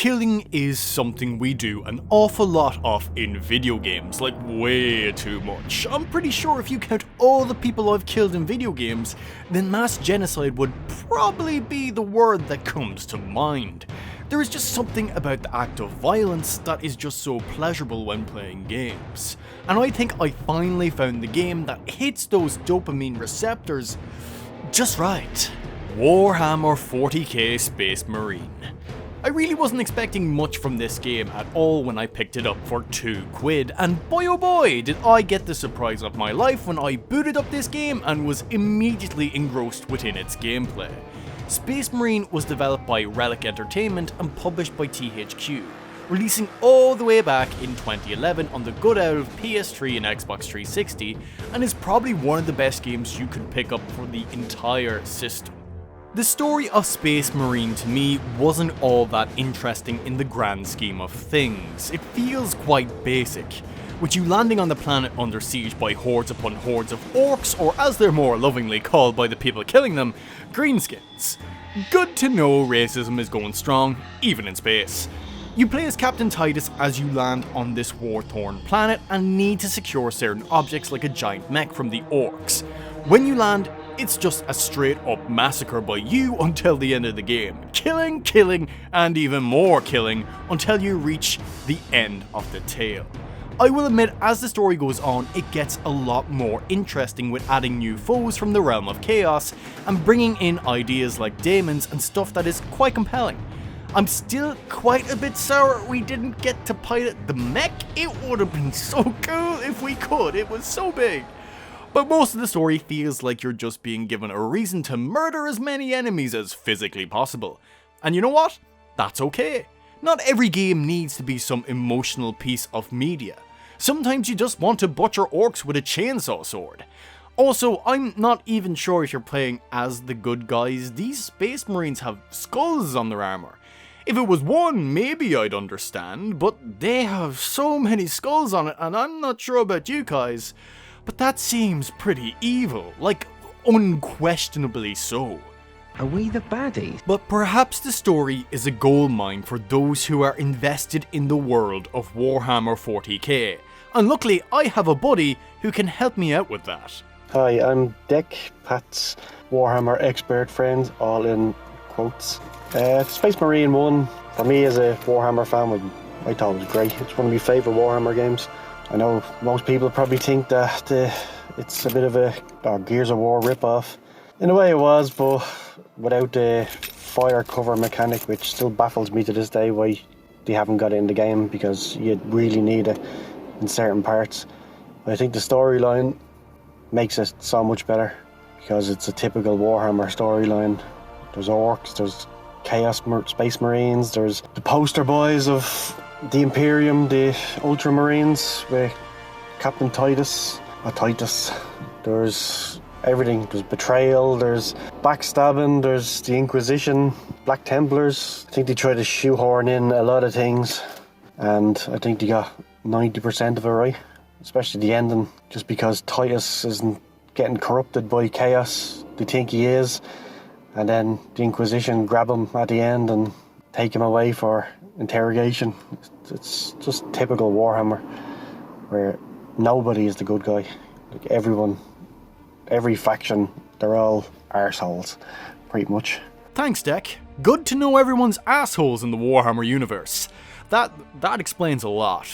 Killing is something we do an awful lot of in video games, like way too much. I'm pretty sure if you count all the people I've killed in video games, then mass genocide would probably be the word that comes to mind. There is just something about the act of violence that is just so pleasurable when playing games. And I think I finally found the game that hits those dopamine receptors just right. Warhammer 40K Space Marine. I really wasn't expecting much from this game at all when I picked it up for £2, and boy oh boy did I get the surprise of my life when I booted up this game and was immediately engrossed within its gameplay. Space Marine was developed by Relic Entertainment and published by THQ, releasing all the way back in 2011 on the good old PS3 and Xbox 360, and is probably one of the best games you could pick up for the entire system. The story of Space Marine to me wasn't all that interesting in the grand scheme of things. It feels quite basic, with you landing on the planet under siege by hordes upon hordes of orcs, or as they're more lovingly called by the people killing them, greenskins. Good to know racism is going strong, even in space. You play as Captain Titus as you land on this war-torn planet and need to secure certain objects like a giant mech from the orcs. When you land, it's just a straight up massacre by you until the end of the game. Killing, and even more killing until you reach the end of the tale. I will admit, as the story goes on, it gets a lot more interesting with adding new foes from the realm of chaos and bringing in ideas like daemons and stuff that is quite compelling. I'm still quite a bit sour we didn't get to pilot the mech. It would have been so cool if we could, it was so big. But most of the story feels like you're just being given a reason to murder as many enemies as physically possible. And you know what? That's okay. Not every game needs to be some emotional piece of media. Sometimes you just want to butcher orcs with a chainsaw sword. Also, I'm not even sure if you're playing as the good guys. These Space Marines have skulls on their armor. If it was one, maybe I'd understand, but they have so many skulls on it, and I'm not sure about you guys. But that seems pretty evil, like unquestionably so. Are we the baddies? But perhaps the story is a goldmine for those who are invested in the world of Warhammer 40k. And luckily I have a buddy who can help me out with that. Hi, I'm Dec, Pat's Warhammer expert friend, all in quotes. Space Marine 1, for me as a Warhammer fan, I thought it was great. It's one of my favourite Warhammer games. I know most people probably think that it's a bit of a Gears of War rip-off. In a way it was, but without the fire cover mechanic, which still baffles me to this day why they haven't got it in the game, because you really need it in certain parts. But I think the storyline makes it so much better, because it's a typical Warhammer storyline. There's orcs, there's Chaos Space Marines, there's the poster boys of the Imperium, the Ultramarines with Captain Titus, or Titus. There's everything. There's betrayal, there's backstabbing, there's the Inquisition, Black Templars. I think they try to shoehorn in a lot of things, and I think they got 90% of it right, especially the ending, just because Titus isn't getting corrupted by chaos. They think he is, and then the Inquisition grab him at the end and take him away for interrogation. It's just typical Warhammer, where nobody is the good guy. Like everyone, every faction, they're all arseholes, pretty much. Thanks, Dec. Good to know everyone's assholes in the Warhammer universe. That explains a lot.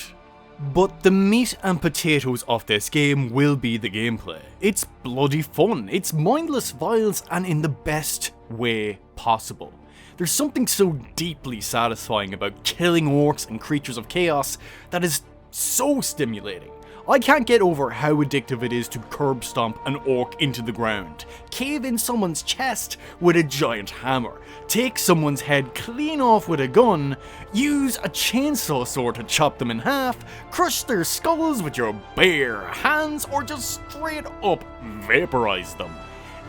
But the meat and potatoes of this game will be the gameplay. It's bloody fun, it's mindless violence, and in the best way possible. There's something so deeply satisfying about killing orcs and creatures of chaos that is so stimulating. I can't get over how addictive it is to curb stomp an orc into the ground, cave in someone's chest with a giant hammer, take someone's head clean off with a gun, use a chainsaw sword to chop them in half, crush their skulls with your bare hands, or just straight up vaporize them.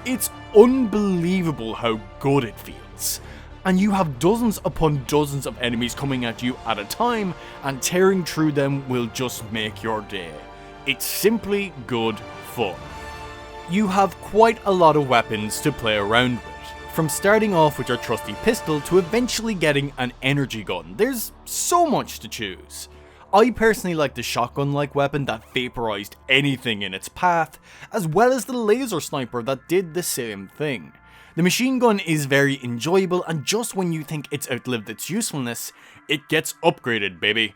It's unbelievable how good it feels. And you have dozens upon dozens of enemies coming at you at a time, and tearing through them will just make your day. It's simply good fun. You have quite a lot of weapons to play around with. From starting off with your trusty pistol to eventually getting an energy gun, there's so much to choose. I personally like the shotgun-like weapon that vaporized anything in its path, as well as the laser sniper that did the same thing. The machine gun is very enjoyable, and just when you think it's outlived its usefulness, it gets upgraded, baby.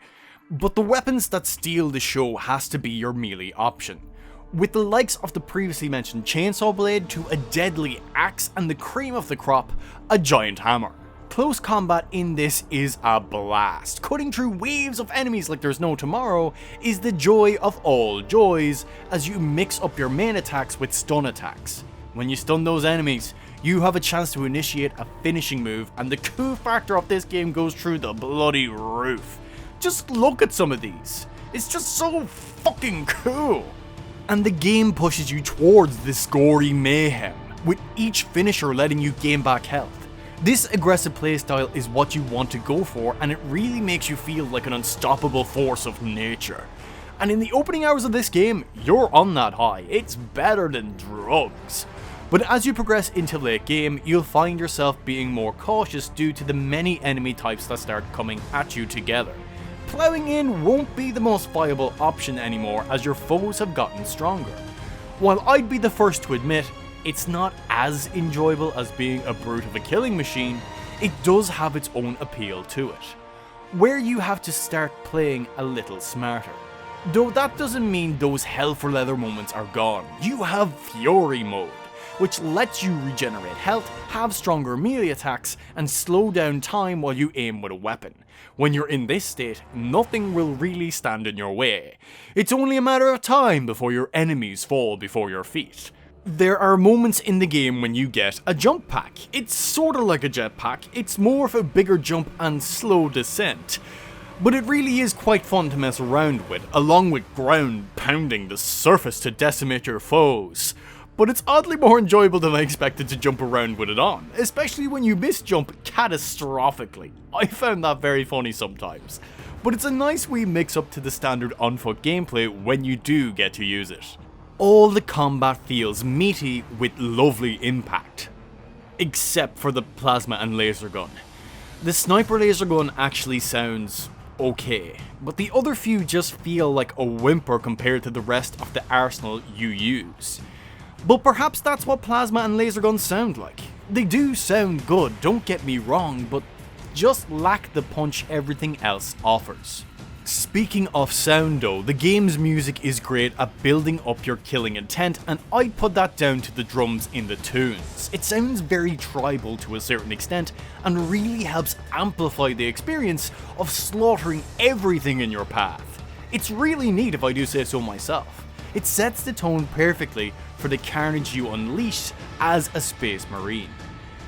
But the weapons that steal the show has to be your melee option. With the likes of the previously mentioned chainsaw blade to a deadly axe and the cream of the crop, a giant hammer. Close combat in this is a blast. Cutting through waves of enemies like there's no tomorrow is the joy of all joys as you mix up your main attacks with stun attacks. When you stun those enemies, you have a chance to initiate a finishing move, and the cool factor of this game goes through the bloody roof. Just look at some of these. It's just so fucking cool. And the game pushes you towards this gory mayhem, with each finisher letting you gain back health. This aggressive playstyle is what you want to go for, and it really makes you feel like an unstoppable force of nature. And in the opening hours of this game, you're on that high. It's better than drugs. But as you progress into late game, you'll find yourself being more cautious due to the many enemy types that start coming at you together. Plowing in won't be the most viable option anymore as your foes have gotten stronger. While I'd be the first to admit, it's not as enjoyable as being a brute of a killing machine, it does have its own appeal to it, where you have to start playing a little smarter. Though that doesn't mean those hell for leather moments are gone. You have Fury mode, which lets you regenerate health, have stronger melee attacks, and slow down time while you aim with a weapon. When you're in this state, nothing will really stand in your way. It's only a matter of time before your enemies fall before your feet. There are moments in the game when you get a jump pack. It's sorta like a jetpack, it's more of a bigger jump and slow descent. But it really is quite fun to mess around with, along with ground pounding the surface to decimate your foes. But it's oddly more enjoyable than I expected to jump around with it on, especially when you misjump catastrophically. I found that very funny sometimes. But it's a nice wee mix up to the standard on foot gameplay when you do get to use it. All the combat feels meaty with lovely impact. Except for the plasma and laser gun. The sniper laser gun actually sounds okay, but the other few just feel like a whimper compared to the rest of the arsenal you use. But perhaps that's what plasma and laser guns sound like. They do sound good, don't get me wrong, but just lack the punch everything else offers. Speaking of sound though, the game's music is great at building up your killing intent, and I'd put that down to the drums in the tunes. It sounds very tribal to a certain extent, and really helps amplify the experience of slaughtering everything in your path. It's really neat if I do say so myself. It sets the tone perfectly for the carnage you unleash as a Space Marine.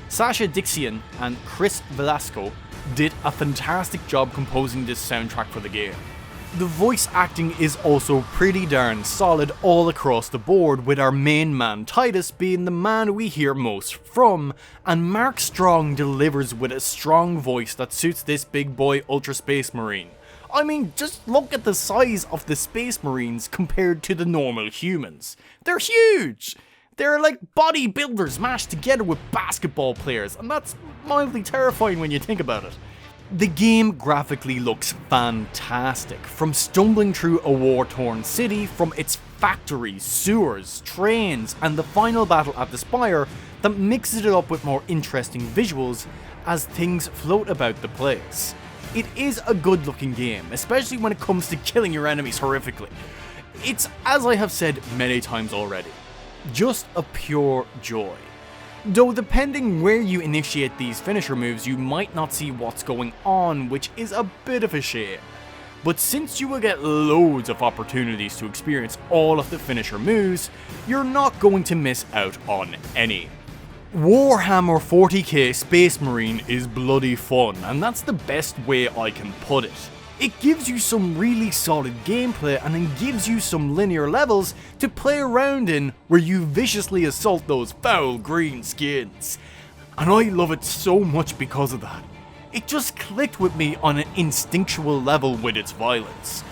Sasha Dixian and Chris Velasco did a fantastic job composing this soundtrack for the game. The voice acting is also pretty darn solid all across the board, with our main man Titus being the man we hear most from, and Mark Strong delivers with a strong voice that suits this big boy Ultra Space Marine. I mean, just look at the size of the Space Marines compared to the normal humans. They're huge! They're like bodybuilders mashed together with basketball players, and that's mildly terrifying when you think about it. The game graphically looks fantastic, from stumbling through a war-torn city, from its factories, sewers, trains, and the final battle at the Spire that mixes it up with more interesting visuals as things float about the place. It is a good looking game, especially when it comes to killing your enemies horrifically. It's, as I have said many times already, just a pure joy. Though depending where you initiate these finisher moves, you might not see what's going on, which is a bit of a shame. But since you will get loads of opportunities to experience all of the finisher moves, you're not going to miss out on any. Warhammer 40K Space Marine is bloody fun, and that's the best way I can put it. It gives you some really solid gameplay, and then gives you some linear levels to play around in where you viciously assault those foul green skins. And I love it so much because of that. It just clicked with me on an instinctual level with its violence.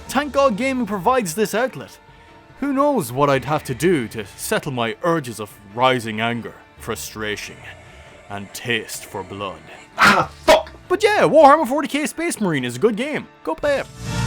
Thank God gaming provides this outlet. Who knows what I'd have to do to settle my urges of rising anger, frustration, and taste for blood. Ah, fuck! But yeah, Warhammer 40k Space Marine is a good game. Go play it.